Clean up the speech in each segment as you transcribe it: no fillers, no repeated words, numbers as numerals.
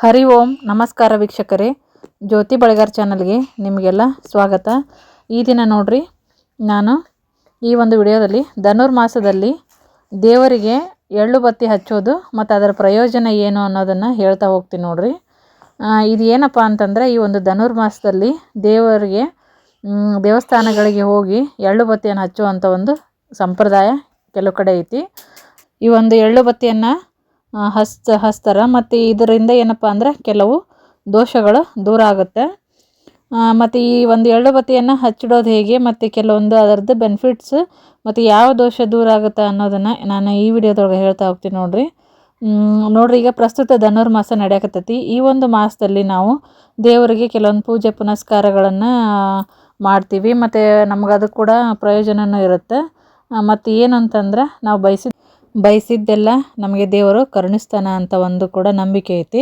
ಹರಿ ಓಂ ನಮಸ್ಕಾರ ವೀಕ್ಷಕರೇ, ಜ್ಯೋತಿ ಬಳೆಗಾರ್ ಚಾನಲ್ಗೆ ನಿಮಗೆಲ್ಲ ಸ್ವಾಗತ. ಈ ದಿನ ನೋಡ್ರಿ, ನಾನು ಈ ಒಂದು ವಿಡಿಯೋದಲ್ಲಿ ಧನುರ್ಮಾಸದಲ್ಲಿ ದೇವರಿಗೆ ಎಳ್ಳು ಬತ್ತಿ ಹಚ್ಚೋದು ಮತ್ತು ಅದರ ಪ್ರಯೋಜನ ಏನು ಅನ್ನೋದನ್ನು ಹೇಳ್ತಾ ಹೋಗ್ತೀನಿ ನೋಡ್ರಿ. ಇದು ಏನಪ್ಪ ಅಂತಂದರೆ, ಈ ಒಂದು ಧನುರ್ಮಾಸದಲ್ಲಿ ದೇವರಿಗೆ ದೇವಸ್ಥಾನಗಳಿಗೆ ಹೋಗಿ ಎಳ್ಳು ಬತ್ತಿಯನ್ನು ಹಚ್ಚುವಂಥ ಒಂದು ಸಂಪ್ರದಾಯ ಕೆಲವು ಕಡೆ ಐತಿ. ಈ ಒಂದು ಎಳ್ಳು ಬತ್ತಿಯನ್ನು ಹಚ್ತಾರೆ ಮತ್ತು ಇದರಿಂದ ಏನಪ್ಪ ಅಂದರೆ ಕೆಲವು ದೋಷಗಳು ದೂರ ಆಗುತ್ತೆ. ಮತ್ತು ಈ ಒಂದು ಎಳ್ಳು ಬತ್ತಿಯನ್ನು ಹಚ್ಚಿಡೋದು ಹೇಗೆ ಮತ್ತು ಕೆಲವೊಂದು ಅದರದ್ದು ಬೆನಿಫಿಟ್ಸ್ ಮತ್ತು ಯಾವ ದೋಷ ದೂರ ಆಗುತ್ತೆ ಅನ್ನೋದನ್ನು ನಾನು ಈ ವಿಡಿಯೋದೊಳಗೆ ಹೇಳ್ತಾ ಹೋಗ್ತೀನಿ ನೋಡ್ರಿ. ಈಗ ಪ್ರಸ್ತುತ ಧನುರ್ಮಾಸ ನಡೆಯಕತ್ತೈತಿ. ಈ ಒಂದು ಮಾಸದಲ್ಲಿ ನಾವು ದೇವರಿಗೆ ಕೆಲವೊಂದು ಪೂಜೆ ಪುನಸ್ಕಾರಗಳನ್ನು ಮಾಡ್ತೀವಿ ಮತ್ತು ನಮಗದು ಕೂಡ ಪ್ರಯೋಜನವೂ ಇರುತ್ತೆ. ಮತ್ತು ಏನು ಅಂತಂದ್ರೆ, ನಾವು ಬಯಸಿದ್ದೆಲ್ಲ ನಮಗೆ ದೇವರು ಕರುಣಿಸ್ತಾನೆ ಅಂತ ಒಂದು ಕೂಡ ನಂಬಿಕೆ ಐತಿ.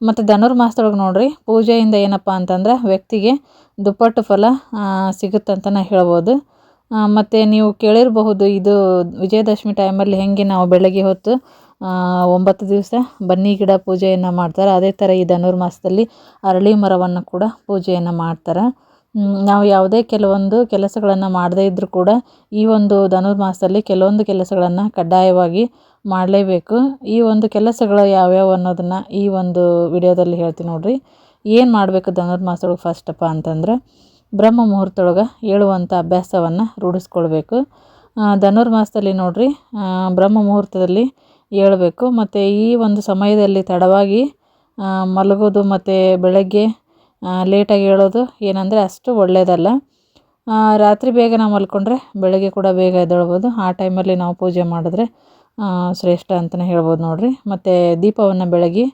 ಮತ್ತು ಧನುರ್ಮಾಸದೊಳಗೆ ನೋಡ್ರಿ, ಪೂಜೆಯಿಂದ ಏನಪ್ಪ ಅಂತಂದ್ರೆ ವ್ಯಕ್ತಿಗೆ ದುಪ್ಪಟ್ಟು ಫಲ ಸಿಗುತ್ತಂತನೇ ಹೇಳ್ಬೋದು. ಮತ್ತು ನೀವು ಕೇಳಿರಬಹುದು, ಇದು ವಿಜಯದಶಮಿ ಟೈಮಲ್ಲಿ ಹೆಂಗೆ ನಾವು ಬೆಳಗ್ಗೆ ಹೊತ್ತು 9 ದಿವಸ ಬನ್ನಿ ಗಿಡ ಪೂಜೆಯನ್ನು ಮಾಡ್ತಾರೆ, ಅದೇ ಥರ ಈ ಧನುರ್ಮಾಸದಲ್ಲಿ ಅರಳಿ ಮರವನ್ನು ಕೂಡ ಪೂಜೆಯನ್ನು ಮಾಡ್ತಾರೆ. ನಾವು ಯಾವುದೇ ಕೆಲವೊಂದು ಕೆಲಸಗಳನ್ನು ಮಾಡದೇ ಇದ್ದರೂ ಕೂಡ ಈ ಒಂದು ಧನುರ್ಮಾಸದಲ್ಲಿ ಕೆಲವೊಂದು ಕೆಲಸಗಳನ್ನು ಕಡ್ಡಾಯವಾಗಿ ಮಾಡಲೇಬೇಕು. ಈ ಒಂದು ಕೆಲಸಗಳು ಯಾವ್ಯಾವು ಅನ್ನೋದನ್ನು ಈ ಒಂದು ವಿಡಿಯೋದಲ್ಲಿ ಹೇಳ್ತೀನಿ ನೋಡ್ರಿ. ಏನು ಮಾಡಬೇಕು ಧನುರ್ಮಾಸದೊಳಗೆ ಫಸ್ಟಪ್ಪ ಅಂತಂದ್ರೆ, ಬ್ರಹ್ಮ ಮುಹೂರ್ತದೊಳಗೆ ಏಳುವಂಥ ಅಭ್ಯಾಸವನ್ನು ರೂಢಿಸ್ಕೊಳ್ಬೇಕು. ಧನುರ್ಮಾಸದಲ್ಲಿ ನೋಡ್ರಿ, ಬ್ರಹ್ಮ ಮುಹೂರ್ತದಲ್ಲಿ ಏಳಬೇಕು. ಮತ್ತು ಈ ಒಂದು ಸಮಯದಲ್ಲಿ ತಡವಾಗಿ ಮಲಗೋದು ಮತ್ತು ಬೆಳಗ್ಗೆ ಲೇಟಾಗಿ ಹೇಳೋದು ಏನಂದರೆ ಅಷ್ಟು ಒಳ್ಳೆಯದಲ್ಲ. ರಾತ್ರಿ ಬೇಗ ನಾವು ಮಲ್ಕೊಂಡ್ರೆ ಬೆಳಗ್ಗೆ ಕೂಡ ಬೇಗ ಎದ್ದೇಳ್ಬೋದು. ಆ ಟೈಮಲ್ಲಿ ನಾವು ಪೂಜೆ ಮಾಡಿದ್ರೆ ಶ್ರೇಷ್ಠ ಅಂತಲೇ ಹೇಳ್ಬೋದು ನೋಡ್ರಿ. ಮತ್ತು ದೀಪವನ್ನು ಬೆಳಗಿ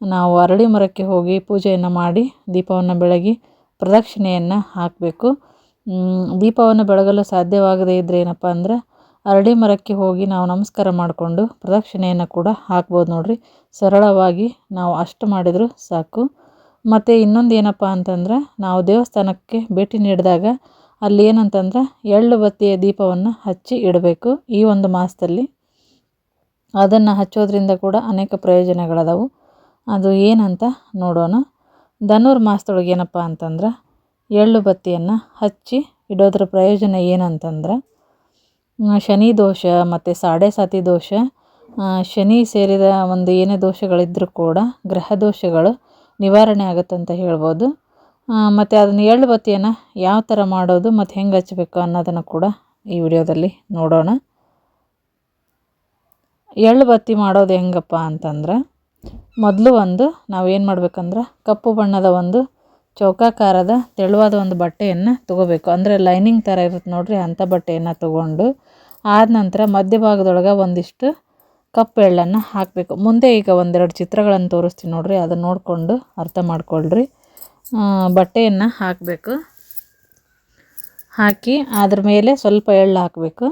ನಾವು ಅರಳಿ ಮರಕ್ಕೆ ಹೋಗಿ ಪೂಜೆಯನ್ನು ಮಾಡಿ ದೀಪವನ್ನು ಬೆಳಗಿ ಪ್ರದಕ್ಷಿಣೆಯನ್ನು ಹಾಕಬೇಕು. ದೀಪವನ್ನು ಬೆಳಗಲು ಸಾಧ್ಯವಾಗದೇ ಇದ್ದರೆ ಏನಪ್ಪ ಅಂದ್ರೆ, ಅರಳಿ ಮರಕ್ಕೆ ಹೋಗಿ ನಾವು ನಮಸ್ಕಾರ ಮಾಡಿಕೊಂಡು ಪ್ರದಕ್ಷಿಣೆಯನ್ನು ಕೂಡ ಹಾಕ್ಬೋದು ನೋಡ್ರಿ. ಸರಳವಾಗಿ ನಾವು ಅಷ್ಟು ಮಾಡಿದರೂ ಸಾಕು. ಮತ್ತು ಇನ್ನೊಂದು ಏನಪ್ಪ ಅಂತಂದ್ರೆ, ನಾವು ದೇವಸ್ಥಾನಕ್ಕೆ ಭೇಟಿ ನೀಡಿದಾಗ ಅಲ್ಲಿ ಏನಂತಂದ್ರೆ ಎಳ್ಳು ಬತ್ತಿಯ ದೀಪವನ್ನು ಹಚ್ಚಿ ಇಡಬೇಕು ಈ ಒಂದು ಮಾಸದಲ್ಲಿ. ಅದನ್ನು ಹಚ್ಚೋದ್ರಿಂದ ಕೂಡ ಅನೇಕ ಪ್ರಯೋಜನಗಳದಾವು. ಅದು ಏನಂತ ನೋಡೋಣ. ಧನುರ್ಮಾಸದೊಳಗೆ ಏನಪ್ಪ ಅಂತಂದ್ರೆ, ಎಳ್ಳು ಬತ್ತಿಯನ್ನು ಹಚ್ಚಿ ಇಡೋದ್ರ ಪ್ರಯೋಜನ ಏನಂತಂದ್ರೆ, ಶನಿ ದೋಷ ಮತ್ತು ಸಾಡೆ ಸಾತಿ ದೋಷ, ಶನಿ ಸೇರಿದ ಒಂದು ಏನೇ ದೋಷಗಳಿದ್ದರೂ ಕೂಡ ಗ್ರಹ ದೋಷಗಳು ನಿವಾರಣೆ ಆಗುತ್ತಂತ ಹೇಳ್ಬೋದು. ಮತ್ತು ಅದನ್ನು ಎಳ್ಳು ಬತ್ತಿಯನ್ನು ಯಾವ ಥರ ಮಾಡೋದು ಮತ್ತು ಹೆಂಗೆ ಹಚ್ಚಬೇಕು ಅನ್ನೋದನ್ನು ಕೂಡ ಈ ವಿಡಿಯೋದಲ್ಲಿ ನೋಡೋಣ. ಎಳ್ಳು ಬತ್ತಿ ಮಾಡೋದು ಹೆಂಗಪ್ಪ ಅಂತಂದ್ರೆ, ಮೊದಲು ನಾವೇನು ಮಾಡ್ಬೇಕಂದ್ರೆ, ಕಪ್ಪು ಬಣ್ಣದ ಒಂದು ಚೌಕಾಕಾರದ ತೆಳುವಾದ ಒಂದು ಬಟ್ಟೆಯನ್ನು ತೊಗೋಬೇಕು. ಅಂದರೆ ಲೈನಿಂಗ್ ಥರ ಇರುತ್ತೆ ನೋಡ್ರಿ, ಅಂಥ ಬಟ್ಟೆಯನ್ನು ತೊಗೊಂಡು ಆದ ನಂತರ ಮಧ್ಯಭಾಗದೊಳಗೆ ಒಂದಿಷ್ಟು ಕಪ್ಪು ಎಳ್ಳನ್ನು ಹಾಕಬೇಕು. ಮುಂದೆ ಈಗ ಒಂದೆರಡು ಚಿತ್ರಗಳನ್ನು ತೋರಿಸ್ತೀನಿ ನೋಡ್ರಿ, ಅದನ್ನು ನೋಡಿಕೊಂಡು ಅರ್ಥ ಮಾಡ್ಕೊಳ್ರಿ. ಬಟ್ಟೆಯನ್ನು ಹಾಕಬೇಕು. ಹಾಕಿ ಅದ್ರ ಮೇಲೆ ಸ್ವಲ್ಪ ಎಳ್ಳು ಹಾಕಬೇಕು.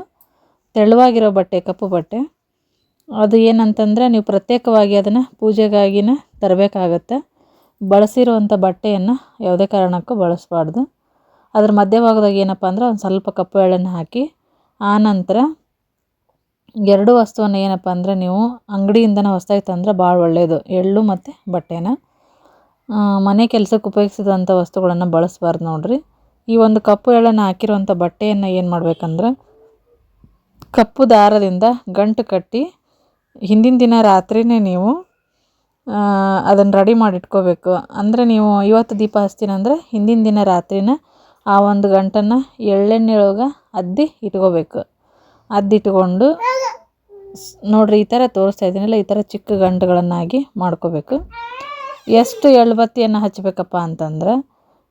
ತೆಳುವಾಗಿರೋ ಬಟ್ಟೆ, ಕಪ್ಪು ಬಟ್ಟೆ. ಅದು ಏನಂತಂದರೆ, ನೀವು ಪ್ರತ್ಯೇಕವಾಗಿ ಅದನ್ನು ಪೂಜೆಗಾಗಿನ ತರಬೇಕಾಗತ್ತೆ. ಬಳಸಿರುವಂಥ ಬಟ್ಟೆಯನ್ನು ಯಾವುದೇ ಕಾರಣಕ್ಕೂ ಬಳಸಬಾರ್ದು. ಅದ್ರ ಮಧ್ಯಭಾಗದಾಗ ಏನಪ್ಪ ಅಂದ್ರೆ ಒಂದು ಸ್ವಲ್ಪ ಕಪ್ಪು ಎಳ್ಳನ್ನು ಹಾಕಿ, ಆನಂತರ ಎರಡು ವಸ್ತುವನ್ನು ಏನಪ್ಪ ಅಂದರೆ, ನೀವು ಅಂಗಡಿಯಿಂದನೇ ಹೊಸದಾಗಿ ತಂದರೆ ಭಾಳ ಒಳ್ಳೆಯದು. ಎಳ್ಳು ಮತ್ತು ಬಟ್ಟೆನ ಮನೆ ಕೆಲಸಕ್ಕೆ ಉಪಯೋಗಿಸಿದಂಥ ವಸ್ತುಗಳನ್ನು ಬಳಸಬಾರ್ದು ನೋಡ್ರಿ. ಈ ಒಂದು ಕಪ್ಪು ಎಳ್ಳನ್ನು ಹಾಕಿರುವಂಥ ಬಟ್ಟೆಯನ್ನು ಏನು ಮಾಡಬೇಕಂದ್ರೆ, ಕಪ್ಪು ದಾರದಿಂದ ಗಂಟು ಕಟ್ಟಿ ಹಿಂದಿನ ದಿನ ರಾತ್ರಿನೇ ನೀವು ಅದನ್ನು ರೆಡಿ ಮಾಡಿ ಇಟ್ಕೋಬೇಕು. ಅಂದರೆ ನೀವು ಇವತ್ತು ದೀಪ ಹಚ್ತೀನಂದರೆ ಹಿಂದಿನ ದಿನ ರಾತ್ರಿನ ಆ ಒಂದು ಗಂಟನ್ನು ಎಳ್ಳೆಣ್ಣೆಯೊಳಗೆ ಅದ್ದಿ ಇಟ್ಕೋಬೇಕು. ಅದ್ದಿಟ್ಕೊಂಡು ನೋಡ್ರಿ, ಈ ಥರ ತೋರಿಸ್ತಾ ಇದ್ದೀನಲ್ಲ, ಈ ಥರ ಚಿಕ್ಕ ಗಂಟುಗಳನ್ನಾಗಿ ಮಾಡ್ಕೋಬೇಕು. ಎಷ್ಟು ಎಳ್ಳು ಬತ್ತಿಯನ್ನು ಹಚ್ಚಬೇಕಪ್ಪ ಅಂತಂದ್ರೆ,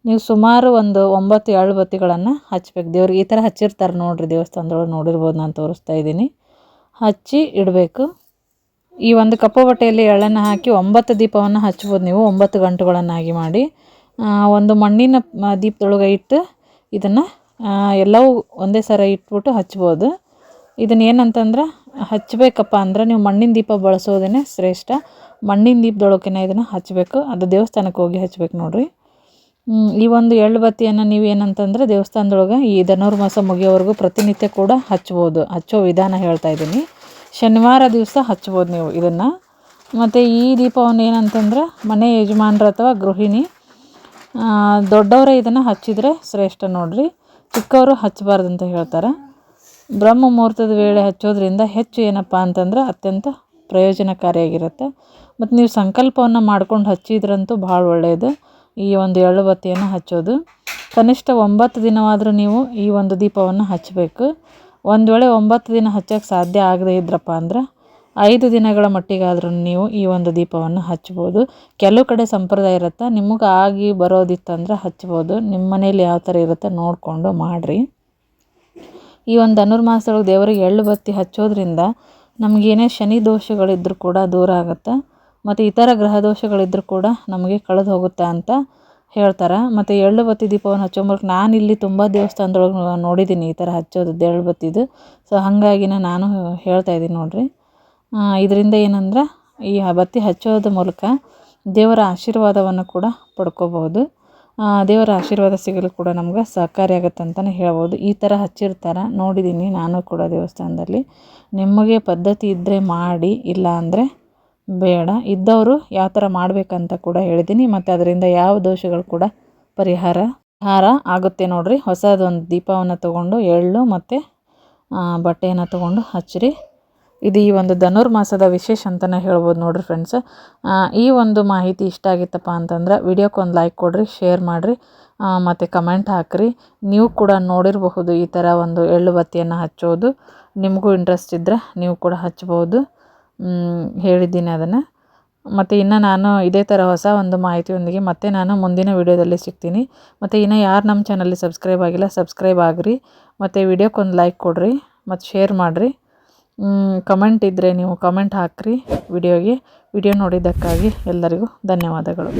ನೀವು ಸುಮಾರು ಒಂದು 9 ಎಳ್ಳು ಬತ್ತಿಗಳನ್ನು ಹಚ್ಬೇಕು ದೇವ್ರಿಗೆ. ಈ ಥರ ಹಚ್ಚಿರ್ತಾರೆ ನೋಡ್ರಿ, ದೇವಸ್ಥಾನದೊಳಗೆ ನೋಡಿರ್ಬೋದು, ನಾನು ತೋರಿಸ್ತಾ ಇದ್ದೀನಿ. ಹಚ್ಚಿ ಇಡಬೇಕು. ಈ ಒಂದು ಕಪ್ಪು ಬಟ್ಟೆಯಲ್ಲಿ ಎಳ್ಳನ್ನು ಹಾಕಿ 9 ದೀಪವನ್ನು ಹಚ್ಬೋದು ನೀವು, 9 ಗಂಟುಗಳನ್ನಾಗಿ ಮಾಡಿ. ಒಂದು ಮಣ್ಣಿನ ದೀಪದೊಳಗೆ ಇಟ್ಟು ಇದನ್ನು ಎಲ್ಲವೂ ಒಂದೇ ಸರ ಇಟ್ಬಿಟ್ಟು ಹಚ್ಬೋದು. ಇದನ್ನು ಏನಂತಂದ್ರೆ, ಹಚ್ಚಬೇಕಪ್ಪ ಅಂದ್ರೆ ನೀವು ಮಣ್ಣಿನ ದೀಪ ಬಳಸೋದೇ ಶ್ರೇಷ್ಠ. ಮಣ್ಣಿನ ದೀಪದೊಳಗೆ ಇದನ್ನು ಹಚ್ಚಬೇಕು. ಅದು ದೇವಸ್ಥಾನಕ್ಕೆ ಹೋಗಿ ಹಚ್ಬೇಕು ನೋಡ್ರಿ. ಈ ಒಂದು ಎಳ್ಳು ಬತ್ತಿಯನ್ನು ನೀವೇನಂತಂದ್ರೆ ದೇವಸ್ಥಾನದೊಳಗೆ ಈ ಧನುರ್ಮಾಸ ಮುಗಿಯೋವರೆಗೂ ಪ್ರತಿನಿತ್ಯ ಕೂಡ ಹಚ್ಬೋದು. ಹಚ್ಚೋ ವಿಧಾನ ಹೇಳ್ತಾ ಇದ್ದೀನಿ. ಶನಿವಾರ ದಿವಸ ಹಚ್ಬೋದು ನೀವು ಇದನ್ನು. ಮತ್ತು ಈ ದೀಪವನ್ನು ಏನಂತಂದ್ರೆ ಮನೆ ಯಜಮಾನರು ಅಥವಾ ಗೃಹಿಣಿ ದೊಡ್ಡವರೇ ಇದನ್ನು ಹಚ್ಚಿದರೆ ಶ್ರೇಷ್ಠ ನೋಡ್ರಿ, ಚಿಕ್ಕವರು ಹಚ್ಚಬಾರ್ದು ಅಂತ ಹೇಳ್ತಾರೆ. ಬ್ರಹ್ಮ ಮುಹೂರ್ತದ ವೇಳೆ ಹಚ್ಚೋದ್ರಿಂದ ಹೆಚ್ಚು ಏನಪ್ಪ ಅಂತಂದ್ರೆ ಅತ್ಯಂತ ಪ್ರಯೋಜನಕಾರಿಯಾಗಿರುತ್ತೆ. ಮತ್ತು ನೀವು ಸಂಕಲ್ಪವನ್ನು ಮಾಡ್ಕೊಂಡು ಹಚ್ಚಿದ್ರಂತೂ ಭಾಳ ಒಳ್ಳೆಯದು ಈ ಒಂದು ಎಳ್ಳು ಬತ್ತಿಯನ್ನು ಹಚ್ಚೋದು. ಕನಿಷ್ಠ 9 ದಿನವಾದರೂ ನೀವು ಈ ಒಂದು ದೀಪವನ್ನು ಹಚ್ಚಬೇಕು. ಒಂದು ವೇಳೆ 9 ದಿನ ಹಚ್ಚೋಕ್ಕೆ ಸಾಧ್ಯ ಆಗದೇ ಇದ್ರಪ್ಪ ಅಂದ್ರೆ 5 ದಿನಗಳ ಮಟ್ಟಿಗಾದ್ರೂ ನೀವು ಈ ಒಂದು ದೀಪವನ್ನು ಹಚ್ಬೋದು. ಕೆಲವು ಕಡೆ ಸಂಪ್ರದಾಯ ಇರುತ್ತೆ, ನಿಮಗೆ ಆಗಿ ಬರೋದಿತ್ತಂದ್ರೆ ಹಚ್ಬೋದು. ನಿಮ್ಮ ಮನೇಲಿ ಯಾವ ಥರ ಇರುತ್ತೆ ನೋಡಿಕೊಂಡು ಮಾಡಿರಿ. ಈ ಒಂದು ಧನುರ್ಮಾಸದೊಳಗೆ ದೇವರಿಗೆ ಎಳ್ಳು ಬತ್ತಿ ಹಚ್ಚೋದ್ರಿಂದ ನಮಗೇನೇ ಶನಿ ದೋಷಗಳಿದ್ದರೂ ಕೂಡ ದೂರ ಆಗುತ್ತೆ. ಮತ್ತು ಇತರ ಗ್ರಹ ದೋಷಗಳಿದ್ದರೂ ಕೂಡ ನಮಗೆ ಕಳೆದು ಹೋಗುತ್ತೆ ಅಂತ ಹೇಳ್ತಾರೆ. ಮತ್ತು ಎಳ್ಳು ಬತ್ತಿ ದೀಪವನ್ನು ಹಚ್ಚೋ ಮೂಲಕ ನಾನು ಇಲ್ಲಿ ತುಂಬ ದೇವಸ್ಥಾನದೊಳಗೆ ನೋಡಿದ್ದೀನಿ ಈ ಥರ ಹಚ್ಚೋದು ಎಳ್ಳು ಬತ್ತಿದು. ಸೊ ಹಾಗಾಗಿನೇ ನಾನು ಹೇಳ್ತಾ ಇದ್ದೀನಿ ನೋಡಿರಿ. ಇದರಿಂದ ಏನಂದ್ರೆ ಈ ಬತ್ತಿ ಹಚ್ಚೋದ್ರ ಮೂಲಕ ದೇವರ ಆಶೀರ್ವಾದವನ್ನು ಕೂಡ ಪಡ್ಕೋಬಹುದು. ದೇವರ ಆಶೀರ್ವಾದ ಸಿಗಲು ಕೂಡ ನಮ್ಗೆ ಸಹಕಾರಿಯಾಗುತ್ತೆ ಅಂತಲೇ ಹೇಳ್ಬೋದು. ಈ ಥರ ಹಚ್ಚಿರ್ತಾರೆ ನೋಡಿದ್ದೀನಿ ನಾನು ಕೂಡ ದೇವಸ್ಥಾನದಲ್ಲಿ. ನಿಮಗೆ ಪದ್ಧತಿ ಇದ್ದರೆ ಮಾಡಿ, ಇಲ್ಲ ಅಂದರೆ ಬೇಡ. ಇದ್ದವರು ಯಾವ ಥರ ಮಾಡಬೇಕಂತ ಕೂಡ ಹೇಳಿದ್ದೀನಿ. ಮತ್ತು ಅದರಿಂದ ಯಾವ ದೋಷಗಳು ಕೂಡ ಪರಿಹಾರ ಆಗುತ್ತೆ ನೋಡಿರಿ. ಹೊಸದೊಂದು ದೀಪವನ್ನು ತೊಗೊಂಡು ಎಳ್ಳು ಮತ್ತು ಬಟ್ಟೆಯನ್ನು ತೊಗೊಂಡು ಹಚ್ಚಿರಿ. ಇದು ಈ ಒಂದು ಧನುರ್ಮಾಸದ ವಿಶೇಷ ಅಂತಲೇ ಹೇಳ್ಬೋದು ನೋಡಿರಿ ಫ್ರೆಂಡ್ಸ್. ಈ ಒಂದು ಮಾಹಿತಿ ಇಷ್ಟ ಆಗಿತ್ತಪ್ಪ ಅಂತಂದ್ರೆ ವಿಡಿಯೋಕ್ಕೊಂದು ಲೈಕ್ ಕೊಡಿರಿ, ಶೇರ್ ಮಾಡಿರಿ, ಮತ್ತು ಕಮೆಂಟ್ ಹಾಕಿರಿ. ನೀವು ಕೂಡ ನೋಡಿರಬಹುದು ಈ ಥರ ಒಂದು ಎಳ್ಳು ಬತ್ತಿಯನ್ನು ಹಚ್ಚೋದು. ನಿಮಗೂ ಇಂಟ್ರೆಸ್ಟ್ ಇದ್ದರೆ ನೀವು ಕೂಡ ಹಚ್ಬೋದು, ಹೇಳಿದ್ದೀನಿ ಅದನ್ನು. ಮತ್ತು ಇನ್ನು ನಾನು ಇದೇ ಥರ ಹೊಸ ಒಂದು ಮಾಹಿತಿಯೊಂದಿಗೆ ಮತ್ತೆ ನಾನು ಮುಂದಿನ ವಿಡಿಯೋದಲ್ಲಿ ಸಿಗ್ತೀನಿ. ಮತ್ತು ಇನ್ನು ಯಾರು ನಮ್ಮ ಚಾನಲ್ಲಿ ಸಬ್ಸ್ಕ್ರೈಬ್ ಆಗಿಲ್ಲ ಸಬ್ಸ್ಕ್ರೈಬ್ ಆಗಿರಿ, ಮತ್ತು ವಿಡಿಯೋಕ್ಕೊಂದು ಲೈಕ್ ಕೊಡಿರಿ, ಮತ್ತು ಶೇರ್ ಮಾಡಿರಿ. ಕಮೆಂಟ್ ಇದ್ದರೆ ನೀವು ಕಮೆಂಟ್ ಹಾಕಿರಿ ವಿಡಿಯೋ ನೋಡಿದ್ದಕ್ಕಾಗಿ ಎಲ್ಲರಿಗೂ ಧನ್ಯವಾದಗಳು.